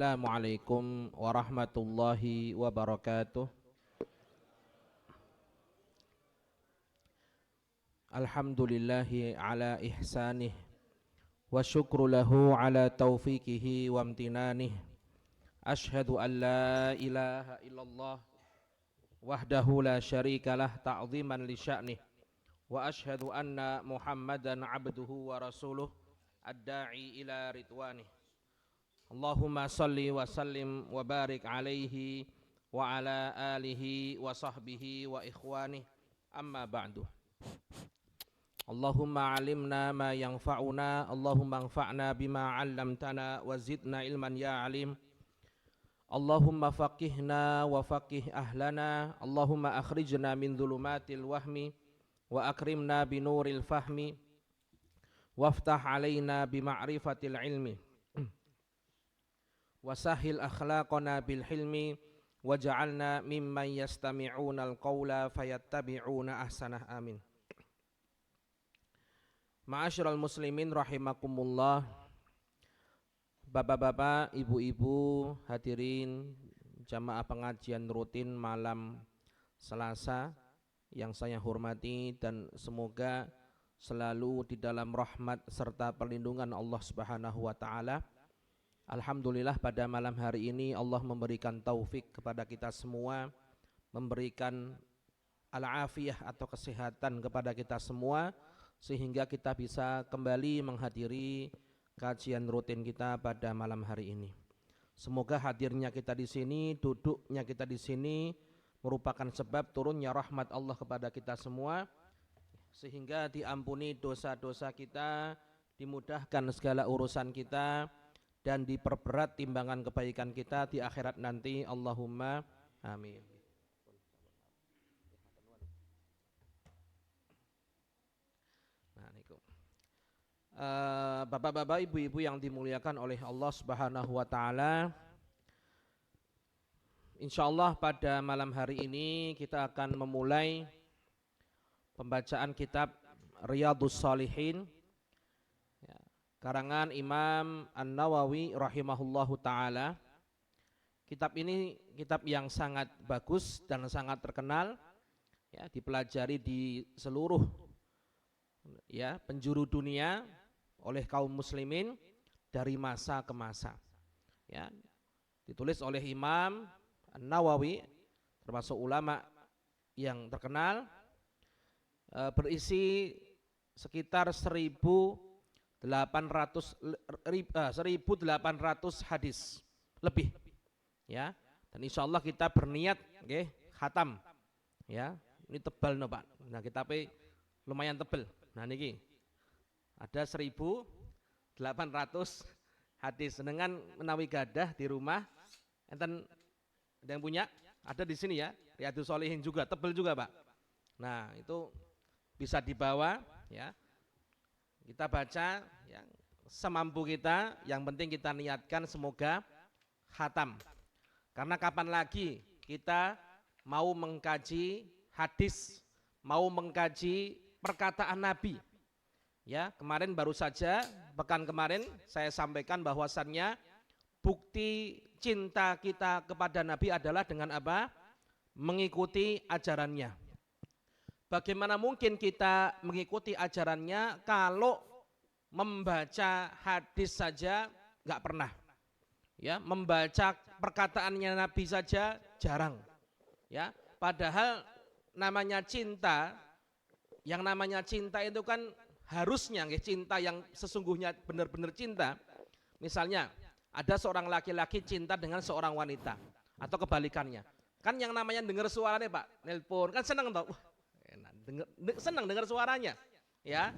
Assalamualaikum warahmatullahi wabarakatuh. Alhamdulillahi ala ihsanih wa syukru lahu ala taufiqihi wa amtinanih. Ashhadu an la ilaha illallah wahdahu la syarikalah ta'ziman li sya'nih wa ashhadu anna Muhammadan abduhu wa rasuluh ad-da'i ila ridwanih. Allahumma salli wa sallim wa barik alaihi wa ala alihi wa sahbihi wa ikhwanih, amma ba'du. Allahumma alimna ma yanfa'una, Allahumma anfa'na bima 'allamtana wa zidna ilman ya alim. Allahumma faqihna wa faqih ahlana, Allahumma akhrijna min dhulumatil wahmi wa akrimna binuril fahmi waftah alaina bima'rifatil ilmi wasahil akhlaqana bil hilmi waj'alna mimman yastami'una al-qawla fayattabi'una ahsanah, amin. Ma'asyiral muslimin rahimakumullah, bapak-bapak, ibu-ibu, hadirin jamaah pengajian rutin malam Selasa yang saya hormati, dan semoga selalu di dalam rahmat serta perlindungan Allah Subhanahu wa taala. Alhamdulillah pada malam hari ini Allah memberikan taufik kepada kita semua, memberikan al-afiyah atau kesehatan kepada kita semua, sehingga kita bisa kembali menghadiri kajian rutin kita pada malam hari ini. Semoga hadirnya kita di sini, duduknya kita di sini merupakan sebab turunnya rahmat Allah kepada kita semua, sehingga diampuni dosa-dosa kita, dimudahkan segala urusan kita, dan diperberat timbangan kebaikan kita di akhirat nanti. Allahumma amin. Bapak-bapak, ibu-ibu yang dimuliakan oleh Allah Subhanahu wa taala, insyaallah pada malam hari ini kita akan memulai pembacaan kitab Riyadhus Shalihin karangan Imam An-Nawawi rahimahullahu ta'ala. Kitab ini kitab yang sangat bagus dan sangat terkenal, ya, dipelajari di seluruh penjuru dunia oleh kaum muslimin dari masa ke masa. Ya, ditulis oleh Imam An-Nawawi, termasuk ulama yang terkenal, berisi sekitar 1800 hadis lebih, ya. Dan insyaallah kita berniat khatam, ya. Ini tebal no Pak. Nah, kitabnya lumayan tebal. Nah niki ada 1800 hadis dengan menawi gadah di rumah. Enten ada yang punya? Ada di sini ya. Riyadhus Shalihin juga tebal juga Pak. Nah, itu bisa dibawa, ya. Kita baca yang semampu kita, yang penting kita niatkan semoga khatam. Karena kapan lagi kita mau mengkaji hadis, mau mengkaji perkataan Nabi. Ya, kemarin baru saja, pekan kemarin saya sampaikan bahwasannya bukti cinta kita kepada Nabi adalah dengan apa? Mengikuti ajarannya. Bagaimana mungkin kita mengikuti ajarannya kalau membaca hadis saja nggak pernah, ya, membaca perkataannya Nabi saja jarang, ya. Padahal namanya cinta, yang namanya cinta itu kan harusnya cinta yang sesungguhnya benar-benar cinta. Misalnya ada seorang laki-laki cinta dengan seorang wanita atau kebalikannya, kan yang namanya dengar suaranya Pak, nelpon kan senang tau. Senang dengar suaranya, ya.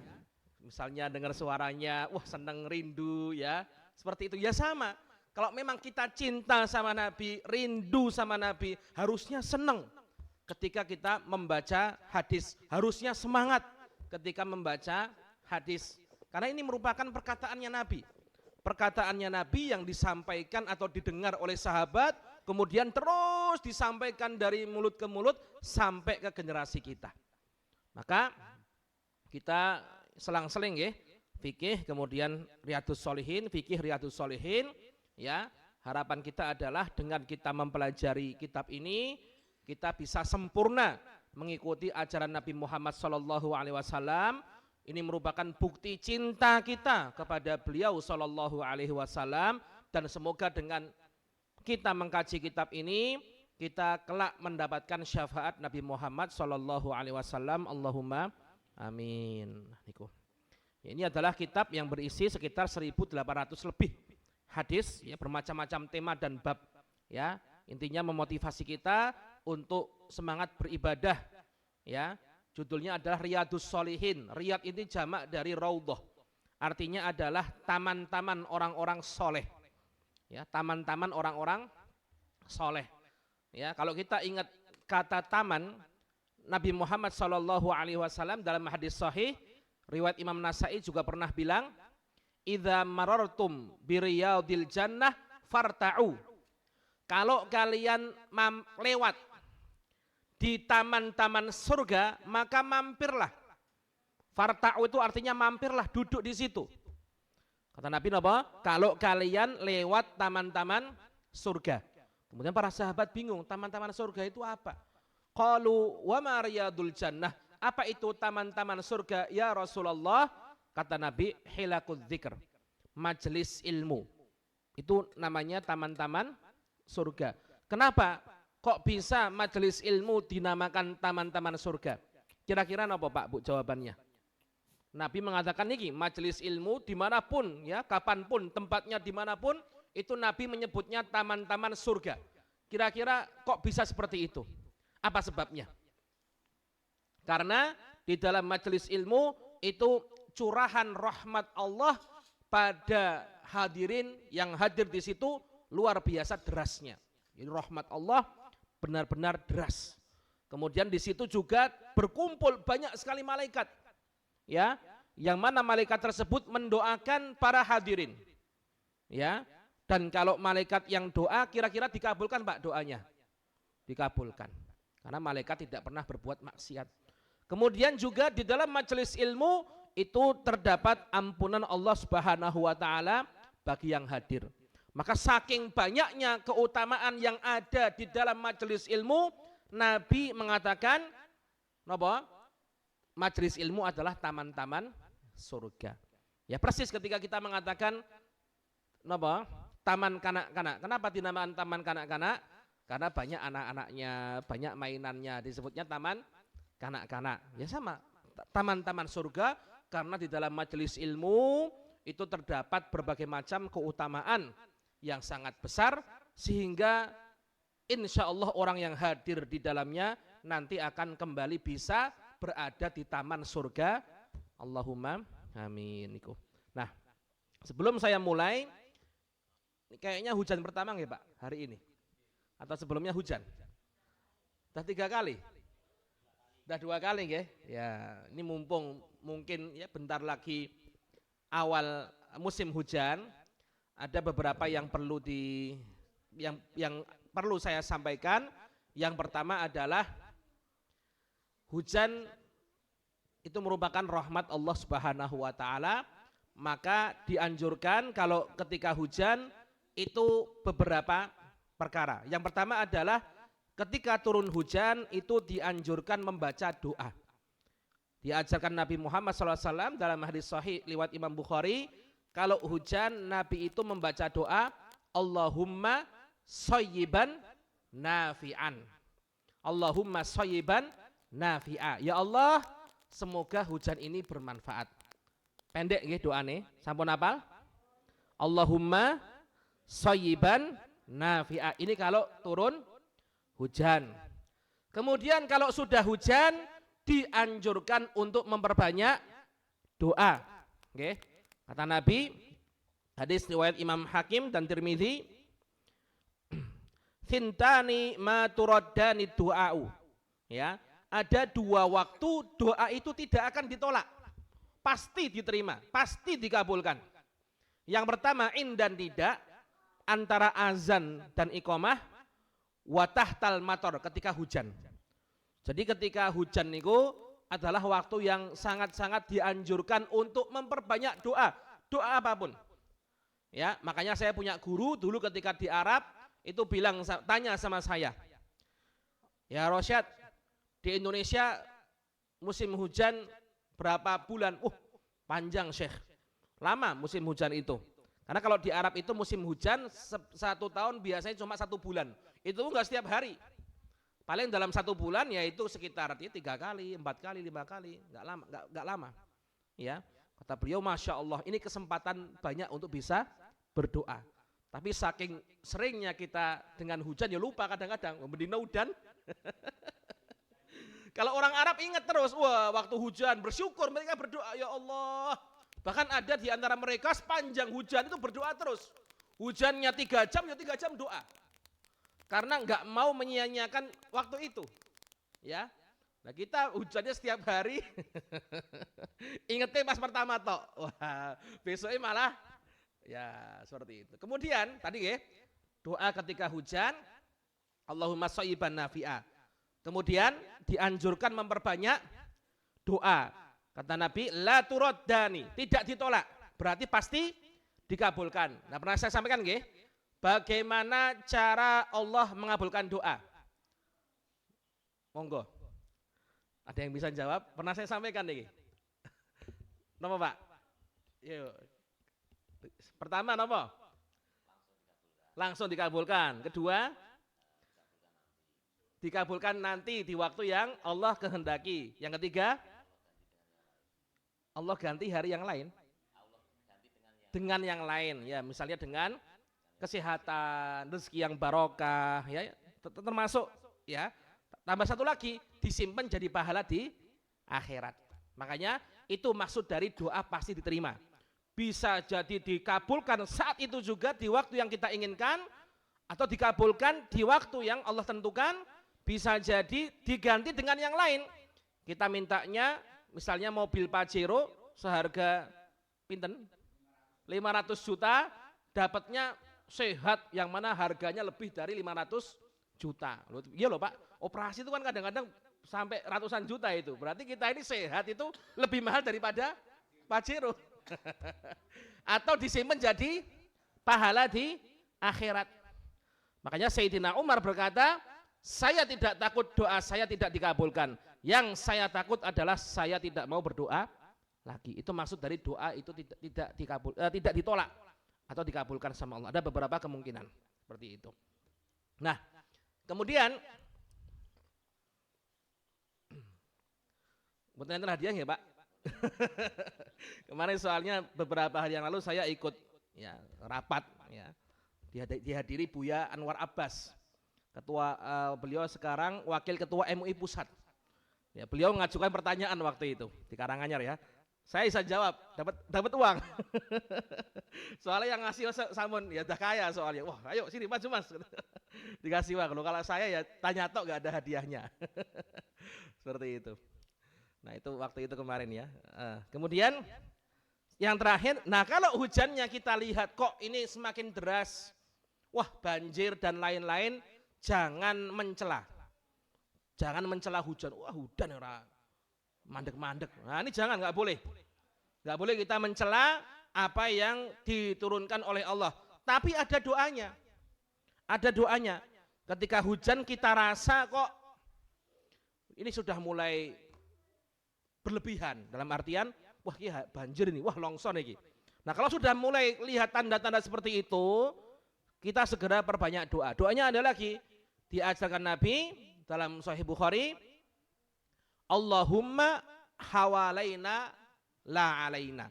Misalnya dengar suaranya, wah senang, rindu, ya. Seperti itu. Ya sama. Kalau memang kita cinta sama Nabi, rindu sama Nabi, harusnya senang ketika kita membaca hadis, harusnya semangat ketika membaca hadis. Karena ini merupakan perkataannya Nabi. Perkataannya Nabi yang disampaikan atau didengar oleh sahabat, kemudian terus disampaikan dari mulut ke mulut sampai ke generasi kita. Maka kita selang-seling ya, fikih kemudian Riyadhus Shalihin, fikih Riyadhus Shalihin, ya, Harapan kita adalah dengan kita mempelajari kitab ini, kita bisa sempurna mengikuti ajaran Nabi Muhammad SAW. Ini merupakan bukti cinta kita kepada beliau SAW, dan semoga dengan kita mengkaji kitab ini, kita kelak mendapatkan syafaat Nabi Muhammad SAW. Allahumma amin. Ini adalah kitab yang berisi sekitar 1.800 lebih hadis, ya, bermacam-macam tema dan bab, ya. Intinya memotivasi kita untuk semangat beribadah, ya. Judulnya adalah Riyadus Sholihin. Riyad ini jamak dari raudhah, artinya adalah taman-taman orang-orang soleh, ya, taman-taman orang-orang soleh, ya. Kalau kita ingat kata taman, Nabi Muhammad SAW dalam hadis sahih riwayat Imam Nasai juga pernah bilang, idza marartum biriyadil jannah farta'u. Kalau kalian lewat di taman-taman surga, maka mampirlah. Farta'u itu artinya mampirlah, duduk di situ. Kata Nabi apa? Kalau kalian lewat taman-taman surga. Kemudian para sahabat bingung, taman-taman surga itu apa? Qalu wa ma riyadul jannah. Apa itu taman-taman surga ya Rasulullah? Kata Nabi, hilakul dzikr, majelis ilmu. Itu namanya taman-taman surga. Kenapa kok bisa majelis ilmu dinamakan taman-taman surga? Kira-kira apa Pak Bu jawabannya? Nabi mengatakan ini majelis ilmu dimanapun, ya, kapanpun, tempatnya dimanapun, itu Nabi menyebutnya taman-taman surga. Kira-kira kok bisa seperti itu? Apa sebabnya? Karena di dalam majelis ilmu itu curahan rahmat Allah pada hadirin yang hadir di situ luar biasa derasnya. Jadi rahmat Allah benar-benar deras. Kemudian di situ juga berkumpul banyak sekali malaikat, ya, yang mana malaikat tersebut mendoakan para hadirin, ya. Dan kalau malaikat yang doa, kira-kira dikabulkan Pak doanya? Dikabulkan, karena malaikat tidak pernah berbuat maksiat. Kemudian juga di dalam majelis ilmu itu terdapat ampunan Allah Subhanahu wa taala bagi yang hadir. Maka saking banyaknya keutamaan yang ada di dalam majelis ilmu, Nabi mengatakan napa? Majelis ilmu adalah taman-taman surga. Ya persis ketika kita mengatakan napa? Taman kanak-kanak. Kenapa dinamakan taman kanak-kanak? Karena banyak anak-anaknya, banyak mainannya, disebutnya taman kanak-kanak. Ya sama, taman-taman surga, karena di dalam majelis ilmu itu terdapat berbagai macam keutamaan yang sangat besar, sehingga insya Allah orang yang hadir di dalamnya nanti akan kembali bisa berada di taman surga. Allahumma amin. Nah, sebelum saya mulai, ini kayaknya hujan pertama nggak Pak hari ini? Atau sebelumnya hujan? Sudah 3 kali? Sudah 2 kali nggih? Ya, ini mumpung mungkin ya bentar lagi awal musim hujan, ada beberapa yang perlu yang perlu saya sampaikan. Yang pertama adalah hujan itu merupakan rahmat Allah Subhanahu wa taala, maka dianjurkan kalau ketika hujan itu beberapa perkara. Yang pertama adalah ketika turun hujan itu dianjurkan membaca doa. Diajarkan Nabi Muhammad SAW dalam hadis sahih riwayat Imam Bukhari, kalau hujan Nabi itu membaca doa, Allahumma shayyiban nafi'an. Allahumma shayyiban nafi'a. Ya Allah, semoga hujan ini bermanfaat. Pendek nggih doane, sampun hafal? Allahumma shayyiban nafi'a. Ini kalau turun hujan. Kemudian kalau sudah hujan dianjurkan untuk memperbanyak doa. Oke. Kata Nabi, hadis riwayat Imam Hakim dan Tirmidzi, "Thintani ma turaddani du'a'u." Ya, ada 2 waktu doa itu tidak akan ditolak. Pasti diterima, pasti dikabulkan. Yang pertama indan tidak, antara azan dan iqamah, wa tahtal mator, ketika hujan. Jadi ketika hujan itu adalah waktu yang sangat-sangat dianjurkan untuk memperbanyak doa, doa apapun. Ya, makanya saya punya guru dulu ketika di Arab itu bilang, tanya sama saya, ya Rosyad, di Indonesia musim hujan berapa bulan? Panjang Syekh, lama musim hujan itu. Karena kalau di Arab itu musim hujan satu tahun biasanya cuma 1 bulan. Itu enggak setiap hari. Paling dalam 1 bulan yaitu sekitar 3 kali, 4 kali, 5 kali, enggak lama. Ya, kata beliau, masya Allah, ini kesempatan banyak untuk bisa berdoa. Tapi saking seringnya kita dengan hujan ya lupa kadang-kadang. Mending udan. Kalau orang Arab ingat terus, wah waktu hujan bersyukur mereka berdoa, ya Allah. Bahkan ada di antara mereka sepanjang hujan itu berdoa terus. Hujannya 3 jam ya 3 jam doa. Karena nggak mau menyia-nyiakan waktu itu. Ya. Nah kita hujannya setiap hari. Ingetnya pas pertama tok. Wah, besoknya malah ya seperti itu. Kemudian tadi ya, doa ketika hujan, Allahumma shayyiban nafi'a. Kemudian dianjurkan memperbanyak doa. Kata Nabi, la turaddani, tidak ditolak. Berarti pasti dikabulkan. Nah, pernah saya sampaikan nggih, bagaimana cara Allah mengabulkan doa? Monggo. Ada yang bisa jawab? Pernah saya sampaikan nih. Napa, Pak? Yuk. Pertama napa? Langsung dikabulkan. Kedua, dikabulkan nanti di waktu yang Allah kehendaki. Yang ketiga, Allah ganti hari yang lain dengan yang lain, ya misalnya dengan kesehatan, rezeki yang barokah, ya termasuk ya. Tambah satu lagi, disimpan jadi pahala di akhirat. Makanya itu maksud dari doa pasti diterima. Bisa jadi dikabulkan saat itu juga di waktu yang kita inginkan, atau dikabulkan di waktu yang Allah tentukan. Bisa jadi diganti dengan yang lain. Kita mintanya misalnya mobil Pajero seharga pinten 500 juta, dapatnya sehat yang mana harganya lebih dari 500 juta. Iya loh Pak, operasi itu kan kadang-kadang sampai ratusan juta itu. Berarti kita ini sehat itu lebih mahal daripada Pajero. Atau disimpan jadi pahala di akhirat. Makanya Sayyidina Umar berkata, saya tidak takut doa saya tidak dikabulkan. Yang saya takut adalah saya tidak mau berdoa lagi. Itu maksud dari doa itu tidak ditolak atau dikabulkan sama Allah. Ada beberapa kemungkinan seperti itu. Nah, kemudian bukan hadiah ya Pak. Kemarin soalnya beberapa hari yang lalu saya ikut ya rapat ya. Dihadiri Buya Anwar Abbas. Ketua beliau sekarang wakil ketua MUI Pusat. Ya, beliau mengajukan pertanyaan waktu itu di Karanganyar ya. Saya bisa jawab, dapat uang. Soalnya yang ngasih samun ya udah kaya soalnya. Wah, ayo sini maju Mas. Dikasih uang. Kalau saya ya tanya tok gak ada hadiahnya. Seperti itu. Nah, itu waktu itu kemarin ya. Kemudian yang terakhir, nah kalau hujannya kita lihat kok ini semakin deras, wah banjir dan lain-lain, jangan mencela. Jangan mencela hujan. Wah hujan ora mandek-mandek. Nah ini jangan, nggak boleh. Nggak boleh kita mencela apa yang diturunkan oleh Allah. Tapi ada doanya. Ada doanya. Ketika hujan kita rasa kok ini sudah mulai berlebihan. Dalam artian, wah iya banjir ini, wah longsor ini. Nah kalau sudah mulai lihat tanda-tanda seperti itu, kita segera perbanyak doa. Doanya ada lagi. Diajarkan Nabi dalam Sahih Bukhari, Allahumma hawalaina la alaina.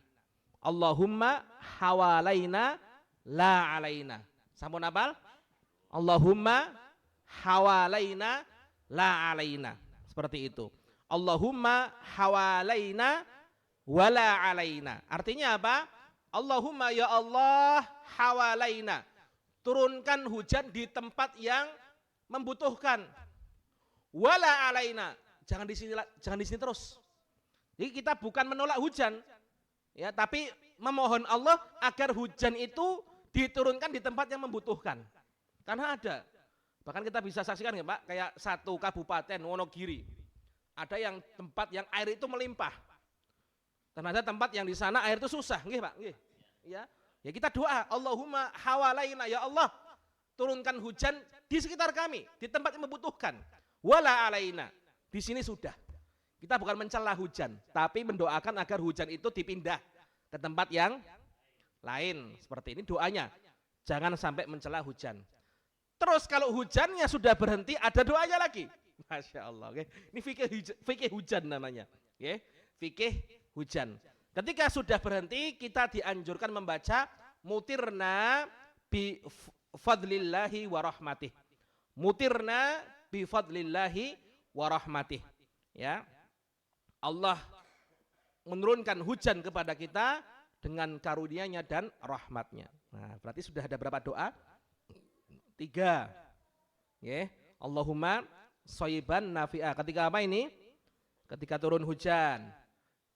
Allahumma hawalaina la alaina. Sampun apal? Allahumma hawalaina la alaina. Seperti itu. Allahumma hawalaina wala alaina. Artinya apa? Allahumma ya Allah hawalaina. Turunkan hujan di tempat yang membutuhkan. Wala alaina, jangan di sini terus. Jadi kita bukan menolak hujan, ya, tapi memohon Allah agar hujan itu diturunkan di tempat yang membutuhkan. Karena ada, bahkan kita bisa saksikan ya Pak, kayak satu kabupaten Wonogiri, ada yang tempat yang air itu melimpah. Dan ada tempat yang di sana air itu susah, nggih Pak, nggih. Ya, Ya kita doa, Allahumma hawalaina, ya Allah, turunkan hujan di sekitar kami, di tempat yang membutuhkan. Wala alaina. Di sini sudah. Kita bukan mencela hujan, tapi mendoakan agar hujan itu dipindah ke tempat yang lain. Seperti ini doanya. Jangan sampai mencela hujan. Terus kalau hujannya sudah berhenti, ada doanya lagi. Masya Allah. Okay. Ini fikih hujan namanya. Okay. Fikih hujan. Ketika sudah berhenti, kita dianjurkan membaca mutirna bi fadlillahi wa rahmatih. Mutirna bi fadlillahi wa rahmatih. Ya. Allah menurunkan hujan kepada kita dengan karunia-Nya dan rahmatnya. Nah, berarti sudah ada berapa doa? 3. Ya. Allahumma shayyiban nafi'a. Ketika apa ini? Ketika turun hujan.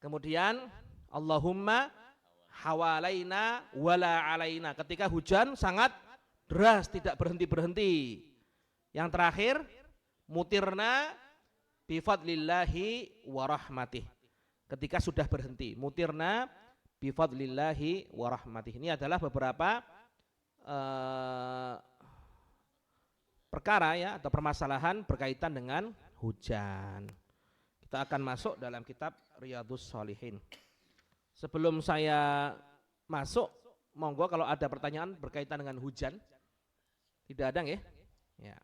Kemudian Allahumma hawalaina wala alaina. Ketika hujan sangat deras, tidak berhenti-berhenti. Yang terakhir, mutirna bifadlillahi wa rahmatih. Ketika sudah berhenti, mutirna bifadlillahi wa rahmatih. Ini adalah beberapa perkara ya atau permasalahan berkaitan dengan hujan. Kita akan masuk dalam kitab Riyadhus Shalihin. Sebelum saya masuk, monggo kalau ada pertanyaan berkaitan dengan hujan. Tidak ada nggih? Ya.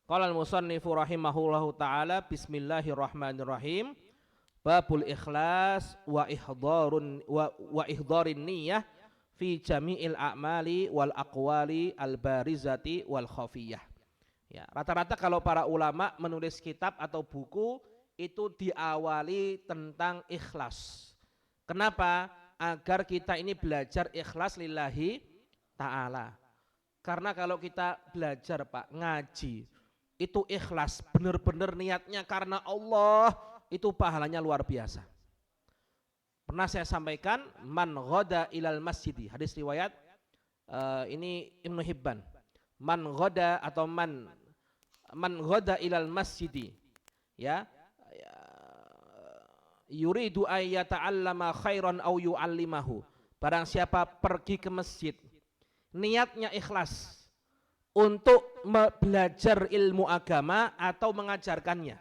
Qala al-musannifu rahimahullahu taala bismillahirrahmanirrahim. Babul ikhlas wa ihdarin niyyah fi jami'il a'mali wal aqwali al-barizati wal khafiyah. Ya, rata-rata kalau para ulama menulis kitab atau buku itu diawali tentang ikhlas. Kenapa? Agar kita ini belajar ikhlas lillahi ta'ala. Karena kalau kita belajar Pak, ngaji, itu ikhlas, benar-benar niatnya karena Allah, itu pahalanya luar biasa. Pernah saya sampaikan, man ghada ilal masjidi, hadis riwayat, ini Ibnu Hibban. Man ghada atau man ghada ilal masjidi, ya, yuridu ayyata'allama khairan au yu'allimahu. Barang siapa pergi ke masjid niatnya ikhlas untuk belajar ilmu agama atau mengajarkannya,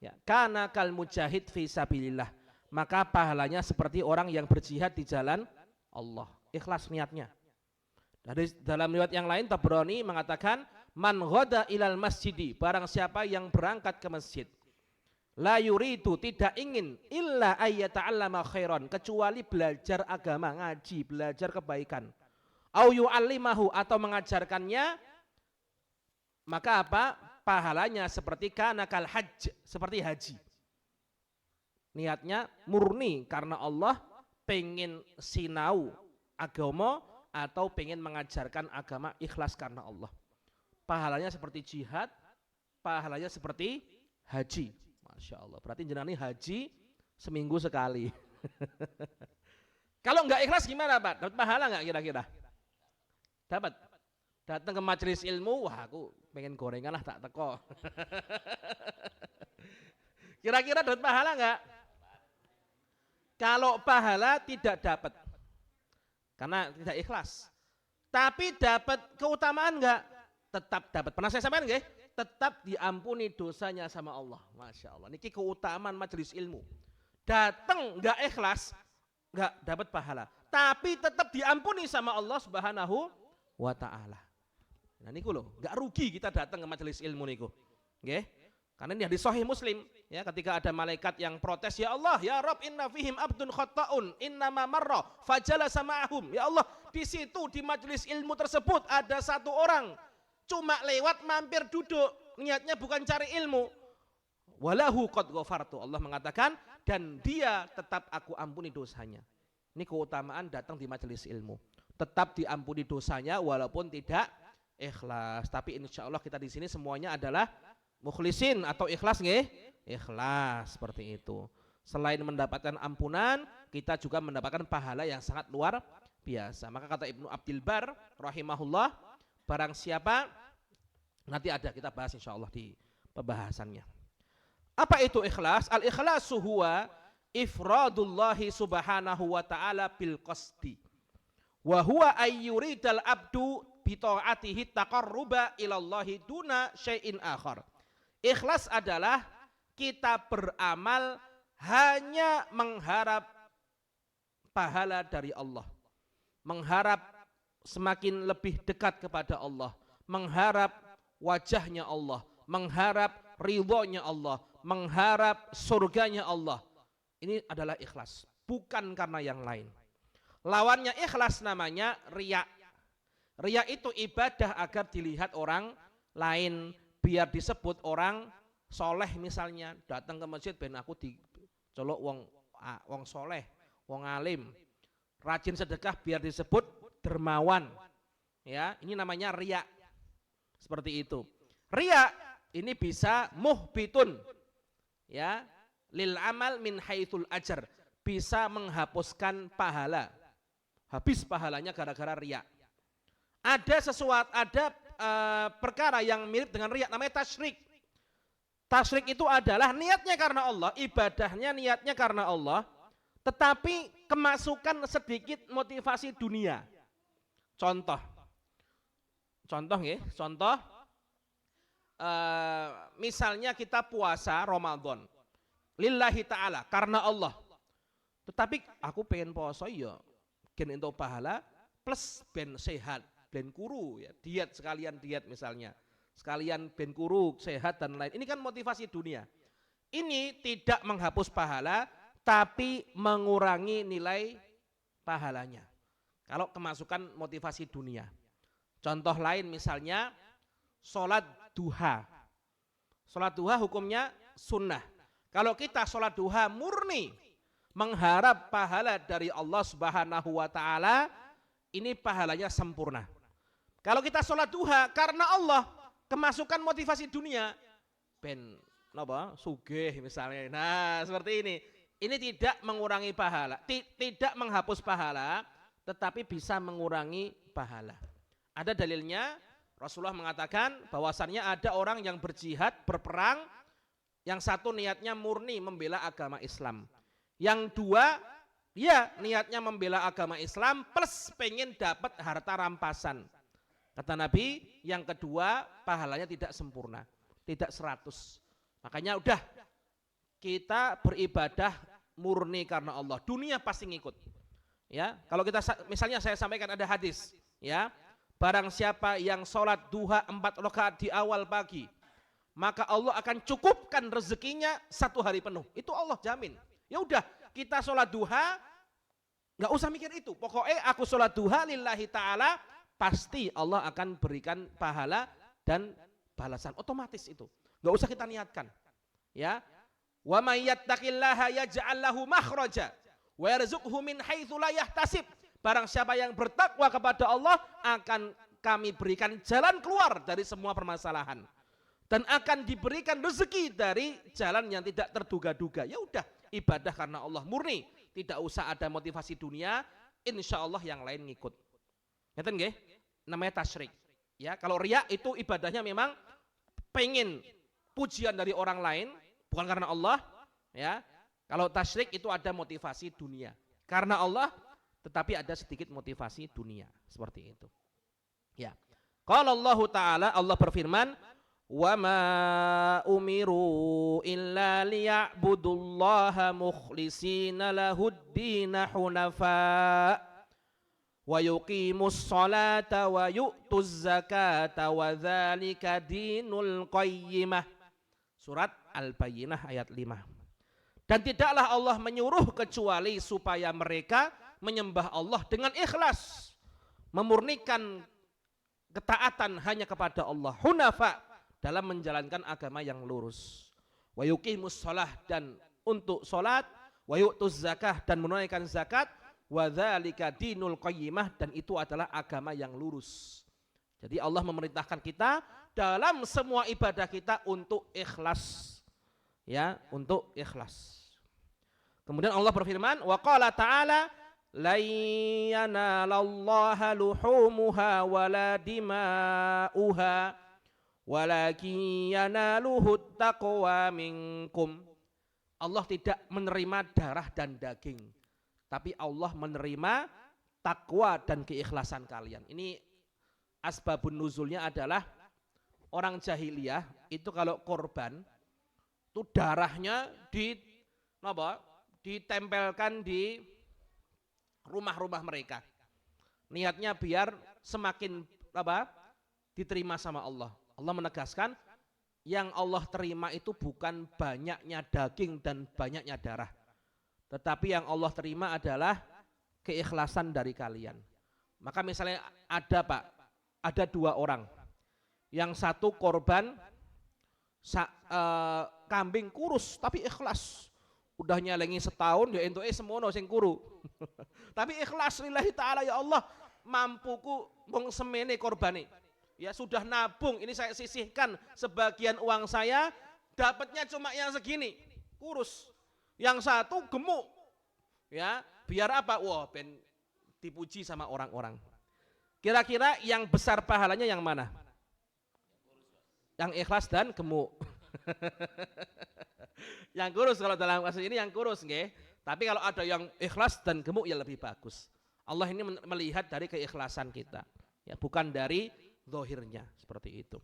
ya, kana kal mujahid fi sabilillah, maka pahalanya seperti orang yang berjihad di jalan Allah. Ikhlas niatnya. Dari dalam riwayat yang lain Tabrani mengatakan man ghada ilal masjidi, barang siapa yang berangkat ke masjid, la yuridu, tidak ingin, illa ayyata'allama khairan, kecuali belajar agama, ngaji, belajar kebaikan, au yu'allimahu, atau mengajarkannya, maka apa? Pahalanya seperti kana kal hajj, seperti haji. Niatnya murni karena Allah, pengen sinau agama atau pengen mengajarkan agama, ikhlas karena Allah. Pahalanya seperti jihad, pahalanya seperti haji. Masya Allah, berarti jenengan ini haji seminggu sekali. Kalau enggak ikhlas gimana Pak? Dapat pahala enggak kira-kira? Dapat. Datang ke majelis ilmu, wah aku pengen gorengan lah tak teko. Kira-kira dapat pahala enggak? Kalau pahala tidak dapat, karena tidak ikhlas. Tapi dapat keutamaan enggak? Tetap dapat. Pernah saya sampaikan enggak? Tetap diampuni dosanya sama Allah. Masya Allah. Niki keutamaan majelis ilmu. Datang enggak ikhlas, enggak dapat pahala. Tapi tetap diampuni sama Allah Subhanahu wa ta'ala. Nah niku loh, enggak rugi kita datang ke majelis ilmu niku. Nggih. Karena ini hadis sahih Muslim, ya, ketika ada malaikat yang protes, ya Allah, ya Rabb, inna fihim abdun khatta'un, innama marra fajalasa ma'ahum. Ya Allah, di situ di majelis ilmu tersebut ada satu orang cuma lewat mampir duduk, niatnya bukan cari ilmu. Walahu qad ghafartu, Allah mengatakan, dan dia tetap aku ampuni dosanya. Ini keutamaan datang di majelis ilmu. Tetap diampuni dosanya walaupun tidak ikhlas. Tapi insya Allah kita di sini semuanya adalah mukhlisin atau ikhlas nggih? Ikhlas, seperti itu. Selain mendapatkan ampunan, kita juga mendapatkan pahala yang sangat luar biasa. Maka kata Ibnu Abdul Bar rahimahullah, barang siapa, nanti ada kita bahas insya Allah di pembahasannya. Apa itu ikhlas? Al-ikhlasu huwa ifradullahi subhanahu wa ta'ala bil qasdi Wa huwa ayyuridal abdu bi ta'atihi taqarruba ilallahi duna syai'in akhar. Ikhlas adalah kita beramal hanya mengharap pahala dari Allah, mengharap semakin lebih dekat kepada Allah, mengharap wajahnya Allah, mengharap ridhonya Allah, mengharap surganya Allah. Ini adalah ikhlas, bukan karena yang lain. Lawannya ikhlas namanya riya. Riya itu ibadah agar dilihat orang lain, biar disebut orang soleh misalnya. Datang ke masjid ben aku dicolok wong soleh, wong alim. Rajin sedekah biar disebut dermawan. Ya, ini namanya riya. Seperti itu. Riya ini bisa muhbitun, ya, lil amal min haitsul ajar, bisa menghapuskan pahala. Habis pahalanya gara-gara riya. Ada perkara yang mirip dengan riya, namanya tasyrik. Tasyrik itu adalah niatnya karena Allah, ibadahnya niatnya karena Allah, tetapi kemasukan sedikit motivasi dunia. Contoh ya, misalnya kita puasa Ramadan lillahi ta'ala, karena Allah. Tetapi aku pengen puasa ya gen untuk pahala plus ben sehat, ben kuru ya, diet sekalian diet misalnya. Sekalian ben kuru, sehat dan lain. Ini kan motivasi dunia. Ini tidak menghapus pahala tapi mengurangi nilai pahalanya. Kalau kemasukan motivasi dunia. Contoh lain misalnya sholat duha. Sholat duha hukumnya sunnah. Kalau kita sholat duha murni mengharap pahala dari Allah Subhanahu wa ta'ala, ini pahalanya sempurna. Kalau kita sholat duha karena Allah, kemasukan motivasi dunia, ben napa sugih misalnya. Nah, seperti ini. Ini tidak mengurangi pahala, tidak menghapus pahala, tetapi bisa mengurangi pahala. Ada dalilnya, Rasulullah mengatakan bahwasannya ada orang yang berjihad, berperang, yang satu niatnya murni membela agama Islam. Yang dua, ya niatnya membela agama Islam plus pengen dapat harta rampasan. Kata Nabi, yang kedua pahalanya tidak sempurna, tidak 100. Makanya udah kita beribadah murni karena Allah, dunia pasti ngikut. Ya, kalau kita misalnya saya sampaikan ada hadis, ya, barang siapa yang sholat duha 4 rakaat di awal pagi, maka Allah akan cukupkan rezekinya 1 hari penuh. Itu Allah jamin. Ya udah, kita sholat duha, nggak usah mikir itu. Pokoknya aku sholat duha lillahi ta'ala, pasti Allah akan berikan pahala dan balasan. Otomatis itu. Nggak usah kita niatkan. Ya. Wa may yattaqillaha yaj'al lahu makhraja wa yarzuqhu min haitsu la yahtasib. Barang siapa yang bertakwa kepada Allah, akan kami berikan jalan keluar dari semua permasalahan. Dan akan diberikan rezeki dari jalan yang tidak terduga-duga. Ya udah, ibadah karena Allah murni, tidak usah ada motivasi dunia, insya Allah yang lain ngikut. Ngerti nggih? Namanya tasyrik. Ya, kalau riya itu ibadahnya memang pengen pujian dari orang lain, bukan karena Allah. Ya, kalau tasyrik itu ada motivasi dunia, karena Allah, tetapi ada sedikit motivasi dunia, seperti itu. Ya, qala Allah Ta'ala, Allah berfirman, wa ma umiru illa liya'budullaha mukhlishina lahuddina hunafa wa yuqimus salata wa yu'tuz zakata wa dzalika dinul qayyimah. Surat Al-Bayyinah ayat 5. Dan tidaklah Allah menyuruh kecuali supaya mereka menyembah Allah dengan ikhlas, memurnikan ketaatan hanya kepada Allah, hunafa, dalam menjalankan agama yang lurus. Wa yuqimus shalah, dan untuk salat, wa yu'tuz zakah, dan menunaikan zakat, wa dzalika dinul qayyimah, dan itu adalah agama yang lurus. Jadi Allah memerintahkan kita dalam semua ibadah kita untuk ikhlas. Ya, untuk ikhlas. Kemudian Allah berfirman, wa qala ta'ala, la yanalallaha luhumuha wala dima'uha walakin yanaluhu taqwa minkum. Allah tidak menerima darah dan daging, tapi Allah menerima takwa dan keikhlasan kalian. Ini asbabun nuzulnya adalah orang jahiliyah itu kalau korban itu darahnya ditempelkan di rumah-rumah mereka. Niatnya biar semakin diterima sama Allah. Allah menegaskan yang Allah terima itu bukan banyaknya daging dan banyaknya darah. Tetapi yang Allah terima adalah keikhlasan dari kalian. Maka misalnya ada 2 orang. Yang satu korban kambing kurus tapi ikhlas. Udah nyalengi setahun ya entuke semono sing kuru. Tapi ikhlas lillahi taala, ya Allah, mampuku mung semene korbane. Ya sudah nabung, ini saya sisihkan sebagian uang saya, dapatnya cuma yang segini, kurus. Yang satu gemuk. Ya, biar apa? Wah, ben dipuji sama orang-orang. Kira-kira yang besar pahalanya yang mana? Yang ikhlas dan gemuk. Yang kurus, kalau dalam kasus ini yang kurus, nggih. Tapi kalau ada yang ikhlas dan gemuk ya lebih bagus. Allah ini melihat dari keikhlasan kita, ya, bukan dari zahirnya, seperti itu.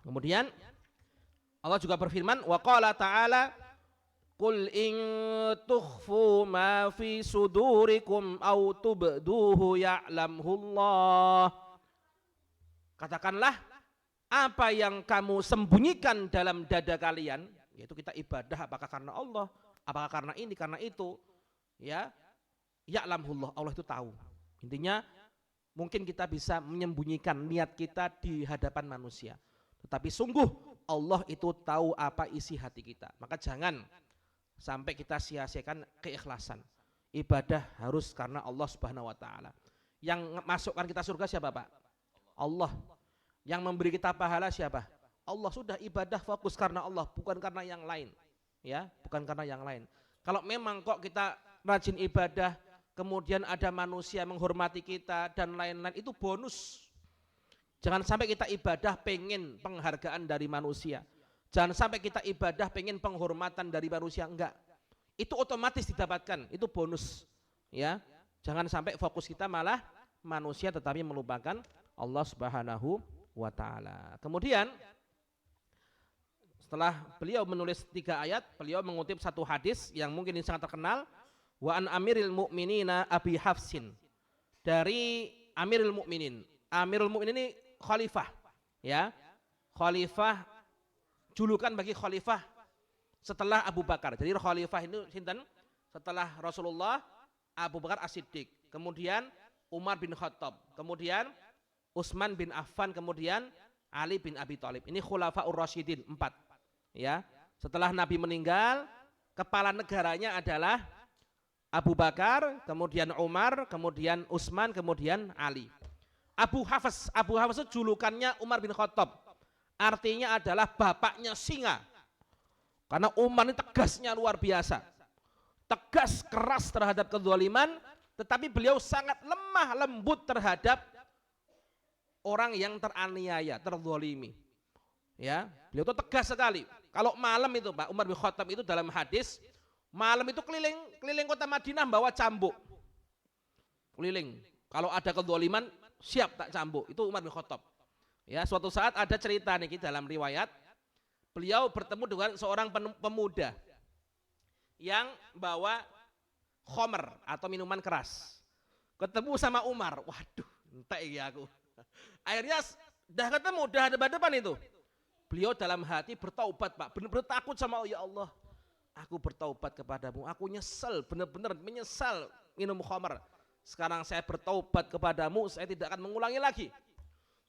Kemudian Allah juga berfirman, wa qala ta'ala, qul in tukhfu ma fi sudurikum aw tubduhu ya'lamhullah. Katakanlah, apa yang kamu sembunyikan dalam dada kalian, yaitu kita ibadah apakah karena Allah, apakah karena ini, karena itu, ya, ya'lamhullah, Allah itu tahu. Intinya mungkin kita bisa menyembunyikan niat kita di hadapan manusia, tetapi sungguh Allah itu tahu apa isi hati kita. Maka jangan sampai kita sia-siakan keikhlasan. Ibadah harus karena Allah Subhanahu wa taala. Yang masukkan kita surga siapa, Pak? Allah. Yang memberi kita pahala siapa? Allah. Sudah, ibadah fokus karena Allah, bukan karena yang lain. Ya, bukan karena yang lain. Kalau memang kok kita rajin ibadah, kemudian ada manusia menghormati kita dan lain-lain, itu bonus. Jangan sampai kita ibadah pengen penghargaan dari manusia. Jangan sampai kita ibadah pengen penghormatan dari manusia, enggak. Itu otomatis didapatkan, itu bonus. Ya, jangan sampai fokus kita malah manusia tetapi melupakan Allah Subhanahu wa taala. Kemudian setelah beliau menulis 3 ayat, beliau mengutip satu hadis yang mungkin ini sangat terkenal, wa an amiril mu'minina Abi Hafsin, dari Amirul Mukminin. Amirul Mukminin ini khalifah, ya. Khalifah, julukan bagi khalifah setelah Abu Bakar. Jadi khalifah itu sinten? Setelah Rasulullah, Abu Bakar As-Siddiq, kemudian Umar bin Khattab, kemudian Utsman bin Affan, kemudian Ali bin Abi Thalib. Ini khulafaur rasyidin 4. Ya. Setelah Nabi meninggal, kepala negaranya adalah Abu Bakar, kemudian Umar, kemudian Utsman, kemudian Ali. Abu Hafs itu julukannya Umar bin Khattab. Artinya adalah bapaknya singa. Karena Umar ini tegasnya luar biasa. Tegas, keras terhadap kezaliman, tetapi beliau sangat lemah lembut terhadap orang yang teraniaya, terzalimi. Ya, beliau itu tegas sekali. Kalau malam itu, Pak, Umar bin Khattab itu dalam hadis, malam itu keliling kota Madinah bawa cambuk. Keliling. Kalau ada kezaliman, siap tak cambuk. Itu Umar bin Khattab. Ya, suatu saat ada cerita nih dalam riwayat, beliau bertemu dengan seorang pemuda yang bawa khomer atau minuman keras. Ketemu sama Umar, waduh, entek ya aku. Akhirnya dah ketemu, dah depan itu. Beliau dalam hati bertaubat, Pak, benar-benar takut sama Allah. Ya Allah, aku bertaubat kepadamu, aku nyesel, benar-benar menyesal minum khamar. Sekarang saya bertaubat kepadamu, saya tidak akan mengulangi lagi.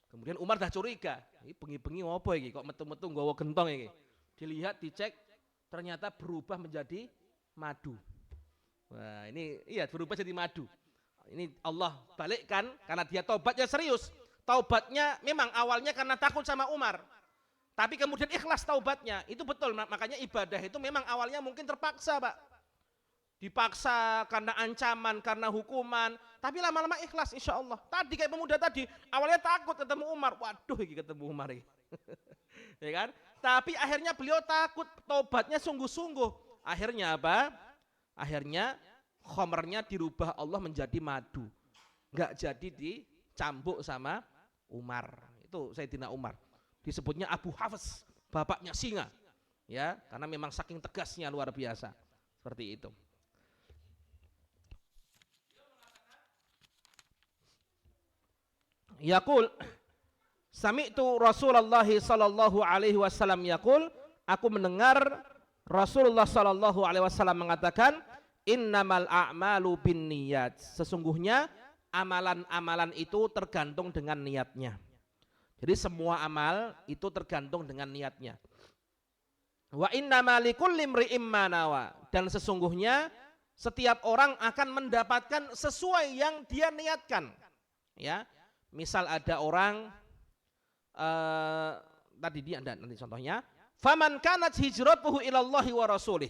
Kemudian Umar dah curiga, ini bengi-bengi apa ini, kok metu-metu nggawa gentong ini. Dilihat, dicek, ternyata berubah menjadi madu. Wah, ini iya berubah jadi madu. Ini Allah balikkan karena dia taubatnya serius. Taubatnya memang awalnya karena takut sama Umar, tapi kemudian ikhlas taubatnya. Itu betul, makanya ibadah itu memang awalnya mungkin terpaksa, Pak. Dipaksa karena ancaman, karena hukuman, tapi lama-lama ikhlas insya Allah. Tadi kayak pemuda tadi, awalnya takut ketemu Umar, waduh ini ketemu Umar ini. Ya kan? Tapi akhirnya beliau takut, taubatnya sungguh-sungguh. Akhirnya apa? Akhirnya khomernya dirubah Allah menjadi madu. Enggak jadi dicambuk sama Umar. Itu Sayyidina Umar. Disebutnya Abu Hafs, bapaknya singa. Ya, karena memang saking tegasnya luar biasa. Seperti itu. Yaqul sami'tu Rasulullah sallallahu alaihi wasallam yaqul, aku mendengar Rasulullah sallallahu alaihi wasallam mengatakan, innamal a'malu binniyat. Sesungguhnya amalan-amalan itu tergantung dengan niatnya. Jadi semua amal itu tergantung dengan niatnya. Wa innama likulli imri'im ma nawa. Dan sesungguhnya setiap orang akan mendapatkan sesuai yang dia niatkan. Ya. Misal ada orang tadi dia ada nanti contohnya, faman kanat hijratuhu ilallahi wa rasulih.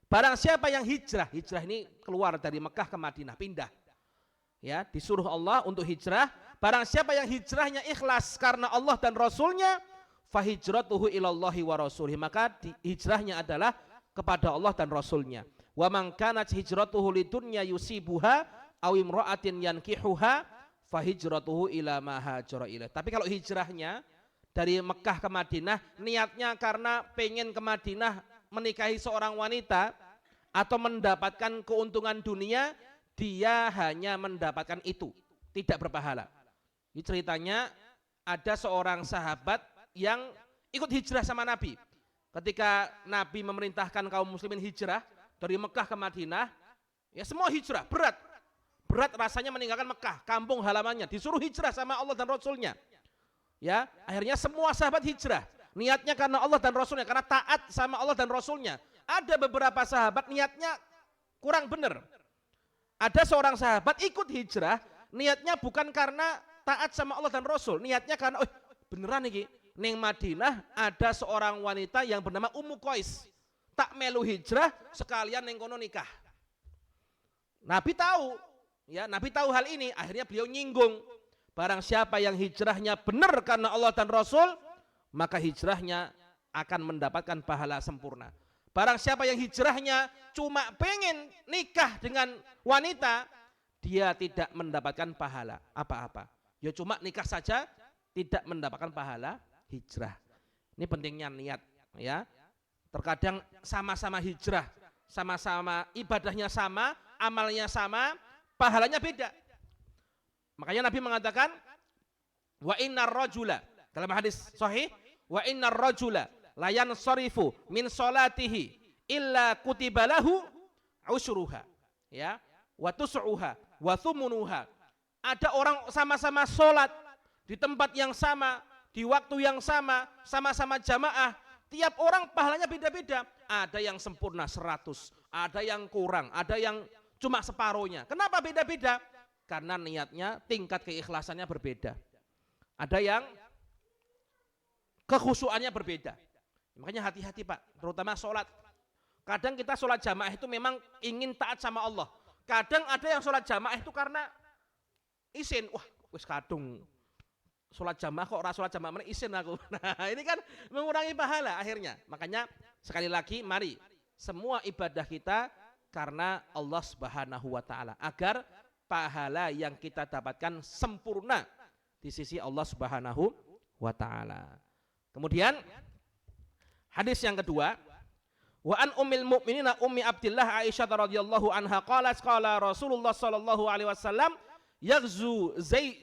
Barang siapa yang hijrah ini keluar dari Mekah ke Madinah, pindah. Ya, disuruh Allah untuk hijrah. Barang siapa yang hijrahnya ikhlas karena Allah dan Rasulnya, fahijratuhu ilallahi wa rasulih. Maka hijrahnya adalah kepada Allah dan Rasulnya. Wa man kanat hijratuhu lidunya yusibuha aw imra'atin yankihuha fahijratuhu ila ma hajara ilaih. Tapi kalau hijrahnya dari Mekah ke Madinah niatnya karena pengen ke Madinah menikahi seorang wanita atau mendapatkan keuntungan dunia, dia hanya mendapatkan itu, tidak berpahala. Ini ceritanya ada seorang sahabat yang ikut hijrah sama Nabi. Ketika Nabi memerintahkan kaum muslimin hijrah dari Mekah ke Madinah, ya semua hijrah, berat rasanya meninggalkan Mekah, kampung halamannya, disuruh hijrah sama Allah dan Rasulnya. Ya, akhirnya semua sahabat hijrah. Niatnya karena Allah dan Rasulnya, karena taat sama Allah dan Rasulnya. Ada beberapa sahabat niatnya kurang benar. Ada seorang sahabat ikut hijrah, niatnya bukan karena taat sama Allah dan Rasul, niatnya karena beneran nih, neng Madinah ada seorang wanita yang bernama Ummu Qais. Tak melu hijrah sekalian neng kono nikah. Nabi tahu, ya Nabi tahu hal ini, akhirnya beliau nyinggung. Barang siapa yang hijrahnya benar karena Allah dan Rasul, maka hijrahnya akan mendapatkan pahala sempurna. Barang siapa yang hijrahnya cuma pengen nikah dengan wanita, dia tidak mendapatkan pahala apa-apa. Ya cuma nikah saja, tidak mendapatkan pahala hijrah. Ini pentingnya niat, ya. Terkadang sama-sama hijrah, sama-sama ibadahnya sama, amalnya sama, pahalanya beda. Makanya Nabi mengatakan, wa innar rajula, dalam hadis sahih, wa innar rajula la yansarifu min salatihi illa kutiba lahu usruha, ya, wa tus'uha wa thumunuha. Ada orang sama-sama sholat di tempat yang sama, di waktu yang sama, sama-sama jamaah. Tiap orang pahalanya beda-beda. Ada yang sempurna 100, ada yang kurang, ada yang cuma separuhnya. Kenapa beda-beda? Karena niatnya, tingkat keikhlasannya berbeda. Ada yang kekhusyuannya berbeda. Makanya hati-hati Pak, terutama sholat. Kadang kita sholat jamaah itu memang ingin taat sama Allah. Kadang ada yang sholat jamaah itu karena isin. Wah, wis kadung sholat jamaah kok ora sholat jamaah, isin aku. Nah ini kan mengurangi pahala akhirnya. Makanya sekali lagi mari semua ibadah kita karena Allah Subhanahu wa ta'ala, agar pahala yang kita dapatkan sempurna di sisi Allah Subhanahu wa ta'ala. Kemudian hadis yang kedua, wa an ummil mu'minina ummi Abdillah Aisyah radhiyallahu anha qalat qala Rasulullah sallallahu alaihi wasallam yaghzu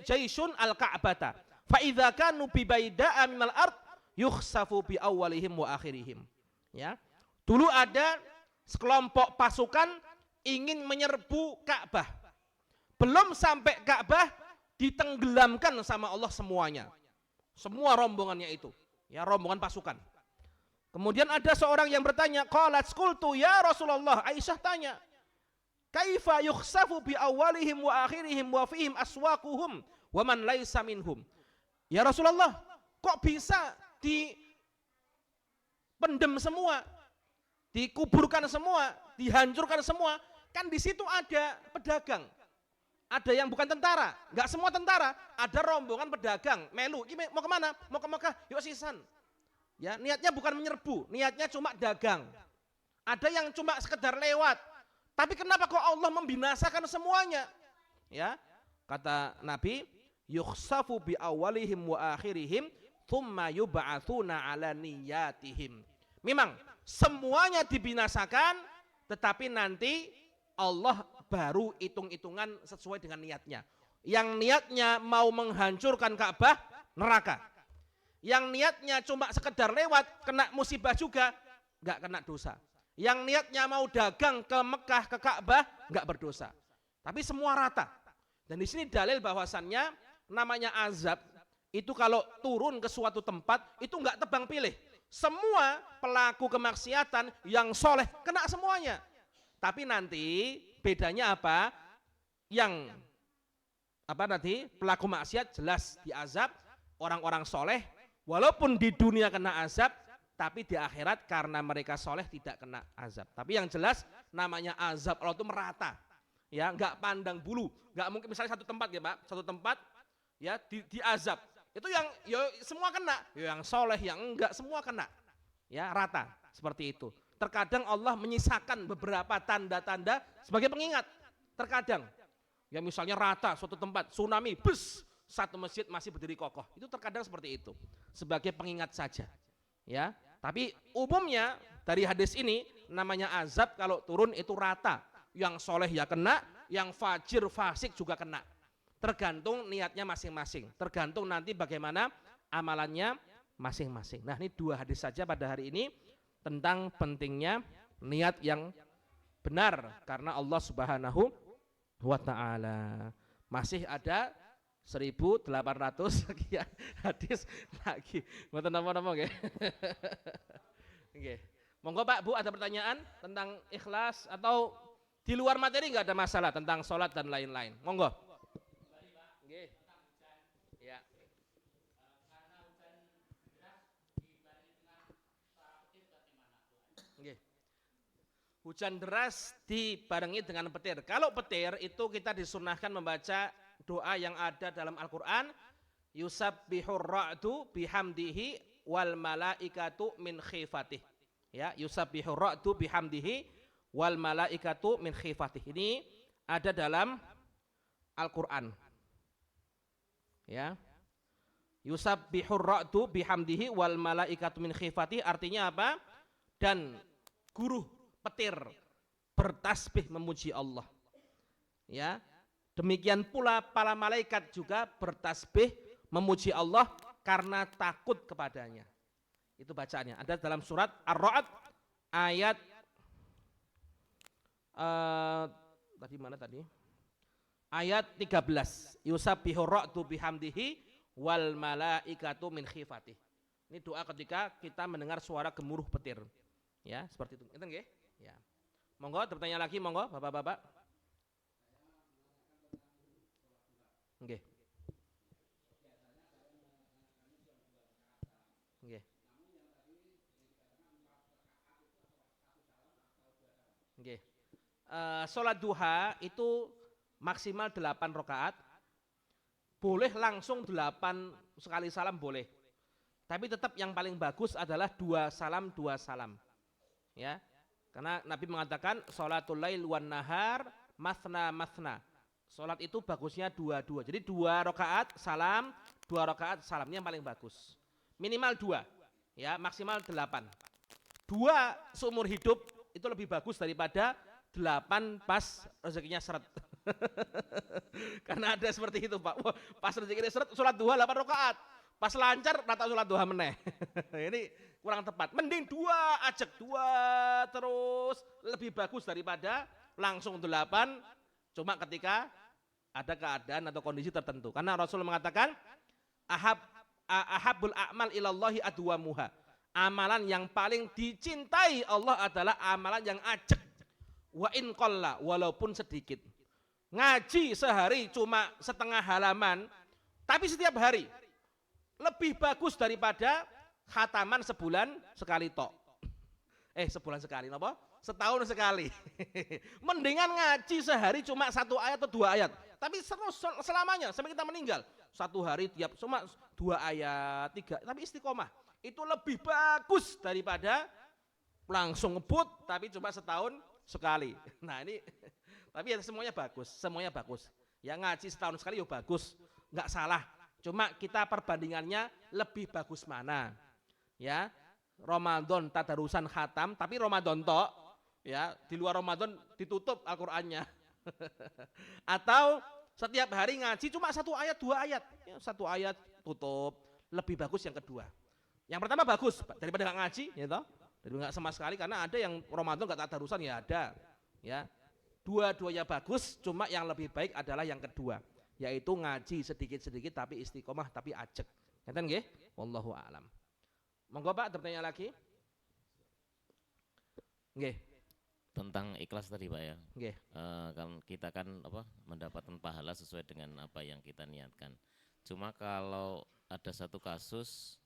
jaisyun al-Ka'bata fa idza kanu bi baida'a minal ard yukhsafu bi awwalihim wa akhirihim. Ya. Dulu ada sekelompok pasukan ingin menyerbu Ka'bah. Belum sampai Ka'bah ditenggelamkan sama Allah semuanya. Semua rombongannya itu, ya rombongan pasukan. Kemudian ada seorang yang bertanya, qalat qultu ya Rasulullah, Aisyah tanya, kaifa yukhsafu bi awwalihim wa akhirihim wa fihim aswaquhum wa man laisa minhum. Ya Rasulullah, kok bisa dipendem semua, dikuburkan semua, dihancurkan semua? Kan di situ ada pedagang. Ada yang bukan tentara, nggak semua tentara, ada rombongan pedagang, melu, mau kemana? Mau ke Mekah, yuk sisan. Ya, niatnya bukan menyerbu, niatnya cuma dagang. Ada yang cuma sekedar lewat, Tapi kenapa kok Allah membinasakan semuanya? Ya, kata Nabi, yukhsafu bi awalihim wa akhirihim thumma yub'atsuna ala niyatihim. Memang semuanya dibinasakan, tetapi nanti Allah baru hitung-hitungan sesuai dengan niatnya. Yang niatnya mau menghancurkan Ka'bah, neraka. Yang niatnya cuma sekedar lewat, kena musibah juga, nggak kena dosa. Yang niatnya mau dagang ke Mekah, ke Ka'bah, nggak berdosa. Tapi semua rata. Dan di sini dalil bahwasannya namanya azab itu kalau turun ke suatu tempat itu nggak tebang pilih. Semua pelaku kemaksiatan yang soleh kena semuanya. Tapi nanti bedanya apa? Yang nanti pelaku maksiat jelas diazab, orang-orang soleh walaupun di dunia kena azab, tapi di akhirat karena mereka soleh tidak kena azab. Tapi yang jelas namanya azab Allah itu merata, ya nggak pandang bulu, nggak mungkin misalnya satu tempat ya Pak, satu tempat ya diazab, itu yang ya, semua kena, ya, yang soleh yang enggak semua kena, ya rata seperti itu. Terkadang Allah menyisakan beberapa tanda-tanda sebagai pengingat. Terkadang ya misalnya rata suatu tempat tsunami, bus satu masjid masih berdiri kokoh, itu terkadang seperti itu sebagai pengingat saja, ya. Tapi umumnya dari hadis ini namanya azab kalau turun itu rata. Yang soleh ya kena, yang fajir fasik juga kena. Tergantung niatnya masing-masing. Tergantung nanti bagaimana amalannya masing-masing. Nah ini 2 hadis saja pada hari ini tentang pentingnya niat yang benar. Karena Allah Subhanahu wa ta'ala. Masih ada 1800 sekian hadis lagi. Mboten napa-napa nggih. Nggih. Monggo Pak Bu ada pertanyaan tentang ikhlas atau di luar materi enggak ada masalah tentang sholat dan lain-lain. Monggo. Nggih. Ya. Nggih. Hujan deras dibarengi dengan petir. Kalau petir itu kita disunahkan membaca doa yang ada dalam Al-Quran, yusabbihur ra'du bihamdihi wal malaikatu min khifatih. Ya, yusabbihur ra'du bihamdihi wal malaikatu min khifatih. Ini ada dalam Al-Quran. Ya. Yusabbihur ra'du bihamdihi wal malaikatu min khifatih artinya apa? Dan guru petir bertasbih memuji Allah. Ya. Demikian pula para malaikat juga bertasbih memuji Allah karena takut kepadanya. Itu bacaannya. Ada dalam surat Ar-Ra'd ayat tadi mana tadi? Ayat 13. Yusabbihur ra'du bihamdihi wal malaikatu min khifatih. Ini doa ketika kita mendengar suara gemuruh petir. Ya, seperti itu. Ngeten nggih? Ya. Monggo bertanya lagi monggo Bapak-bapak. Nggih. Nggih. Nggih. Salat duha itu maksimal 8 rakaat. Boleh langsung 8 sekali salam boleh. Tapi tetap yang paling bagus adalah 2 salam. Ya. Karena Nabi mengatakan sholatul lail wan nahar masna. Sholat itu bagusnya 2-2. Jadi 2 rakaat salam, 2 rakaat salam. Ini yang paling bagus. Minimal 2, ya maksimal 8. 2 seumur hidup itu lebih bagus daripada 8 pas rezekinya seret. Karena ada seperti itu Pak. Wah, pas rezekinya seret, sholat 2 8 rakaat. Pas lancar, rata sholat 2 meneh. Ini kurang tepat. Mending 2 ajak 2 terus lebih bagus daripada langsung 8. Cuma ketika ada keadaan atau kondisi tertentu. Karena Rasul mengatakan ahabul a'mal ilallahi adwamuha. Amalan yang paling dicintai Allah adalah amalan yang ajak. Wa in qalla, walaupun sedikit. Ngaji sehari cuma setengah halaman, tapi setiap hari lebih bagus daripada khataman sebulan sekali tok. Sebulan sekali, apa? Setahun sekali. Mendingan ngaji sehari cuma 1 ayat atau 2 ayat. Tapi selamanya sampai kita meninggal. 1 hari tiap cuma 2 ayat, 3. Tapi istiqomah. Itu lebih bagus daripada langsung ngebut tapi cuma setahun sekali. Nah ini, tapi ya semuanya bagus, semuanya bagus. Ya ngaji setahun sekali ya bagus, nggak salah. Cuma kita perbandingannya lebih bagus mana? Ya, Ramadan tadarusan khatam, tapi Ramadan tok, ya di luar Ramadan ditutup Al-Qur'annya. Atau setiap hari ngaji cuma 1 ayat 2 ayat, ya, 1 ayat tutup, lebih bagus yang kedua. Yang pertama bagus daripada nggak ngaji, ya toh, daripada nggak sama sekali, karena ada yang Ramadan nggak tadarusan ya ada, ya. Dua-duanya bagus, cuma yang lebih baik adalah yang kedua, yaitu ngaji sedikit-sedikit tapi istiqomah tapi ajek. Ngeten nggih? Wallahu a'lam. Monggo Pak, bertanya lagi? Nggih. Tentang ikhlas tadi Pak ya. Nggih. Kan kita kan apa mendapatkan pahala sesuai dengan apa yang kita niatkan. Cuma kalau ada satu kasus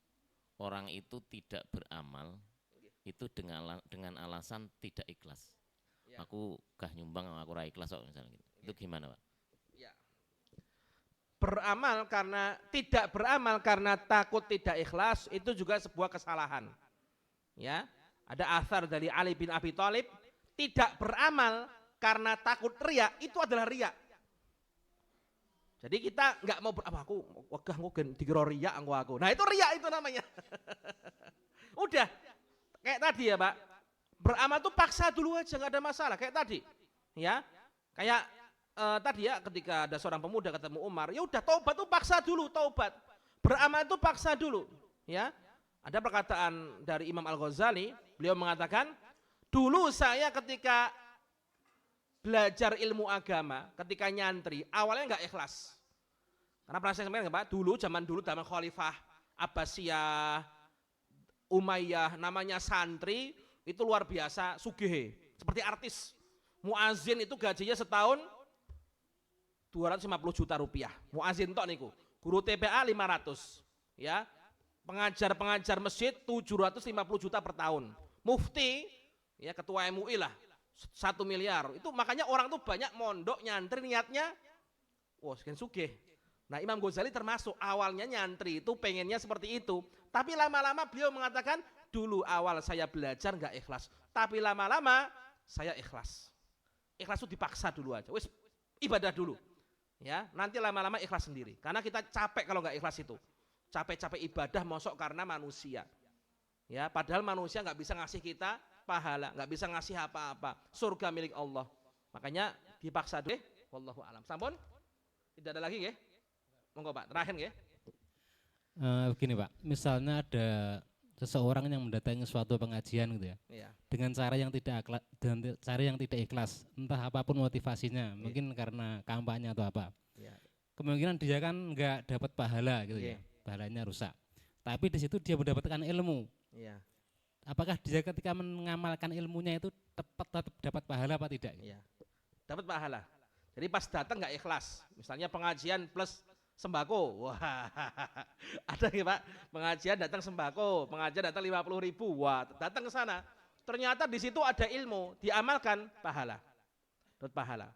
orang itu tidak beramal itu dengan alasan tidak ikhlas. Ya. Aku gak nyumbang, aku ora ikhlas kok misalnya gitu. Ya. Itu gimana Pak? Ya. Beramal karena tidak beramal karena takut tidak ikhlas itu juga sebuah kesalahan. Ya, ada athar dari Ali bin Abi Thalib, tidak beramal karena takut riya itu adalah riya. Jadi kita nggak mau aku wegah ngogen dikira riya aku. Nah itu riya itu namanya. Udah kayak tadi ya Pak, beramal tuh paksa dulu aja nggak ada masalah kayak tadi. Ya, kayak tadi ya ketika ada seorang pemuda ketemu Umar, ya udah taubat tuh paksa dulu, taubat. Beramal itu paksa dulu, ya. Ada perkataan dari Imam Al-Ghazali, beliau mengatakan, dulu saya ketika belajar ilmu agama, ketika nyantri, awalnya nggak ikhlas. Karena pernah saya sampaikan Pak, dulu zaman Khalifah Abbasiyah, Umayyah, namanya santri itu luar biasa sugih, seperti artis. Muazin itu gajinya setahun 250 juta rupiah. Muazin tok niku. Guru TPA 500. Ya. Pengajar masjid 750 juta per tahun. Mufti, ya ketua MUI lah 1 miliar. Itu makanya orang tuh banyak mondok nyantri niatnya wah sekian sugih. Nah Imam Ghazali termasuk awalnya nyantri itu pengennya seperti itu. Tapi lama-lama beliau mengatakan dulu awal saya belajar nggak ikhlas. Tapi lama-lama saya ikhlas. Ikhlas itu dipaksa dulu aja. Wis ibadah dulu. Ya, nanti lama-lama ikhlas sendiri. Karena kita capek kalau nggak ikhlas itu. Capek-capek ibadah mosok karena manusia. Ya, padahal manusia nggak bisa ngasih kita pahala, nggak bisa ngasih apa-apa. Surga milik Allah. Makanya dipaksa dulu. Wallahu a'lam. Sampun? Tidak ada lagi nggih? Monggo Pak, terakhir nggih. Begini Pak, misalnya ada seseorang yang mendatangi suatu pengajian gitu ya, iya, dengan cara yang tidak ikhlas, entah apapun motivasinya, iya, mungkin karena kampanye atau apa, iya, kemungkinan dia kan nggak dapat pahala gitu, iya, ya, pahalanya rusak. Tapi di situ dia mendapatkan ilmu, iya, apakah dia ketika mengamalkan ilmunya itu tetap dapat pahala apa tidak? Iya, dapat pahala. Jadi pas datang nggak ikhlas, misalnya pengajian plus sembako, wah ada ya Pak, pengajian datang sembako, pengajian datang 50.000, wah datang ke sana, ternyata di situ ada ilmu, diamalkan pahala, dapat pahala,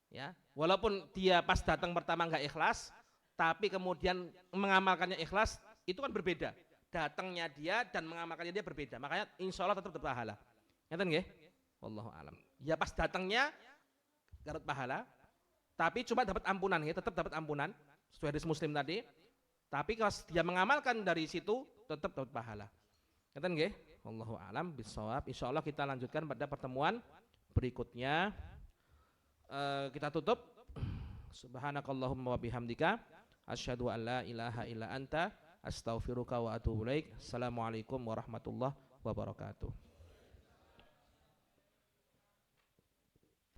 ya walaupun dia pas datang pertama nggak ikhlas, tapi kemudian mengamalkannya ikhlas, itu kan berbeda, datangnya dia dan mengamalkannya dia berbeda, makanya insya Allah tetap dapat pahala, ngerti nggih? Wallahu alam. Ya pas datangnya dapat pahala, tapi cuma dapat ampunan, ya tetap dapat ampunan. Sesuai hadis Muslim tadi, tapi kalau dia mengamalkan dari situ tetap dapat pahala. Ngeten nggih? Wallahu a'lam bishawab. Insyaallah kita lanjutkan pada pertemuan berikutnya. Kita tutup. Subhanakallahumma wa bihamdika asyhadu an la ilaha illa anta astaghfiruka wa atubu ilaik. Assalamualaikum warahmatullahi wabarakatuh.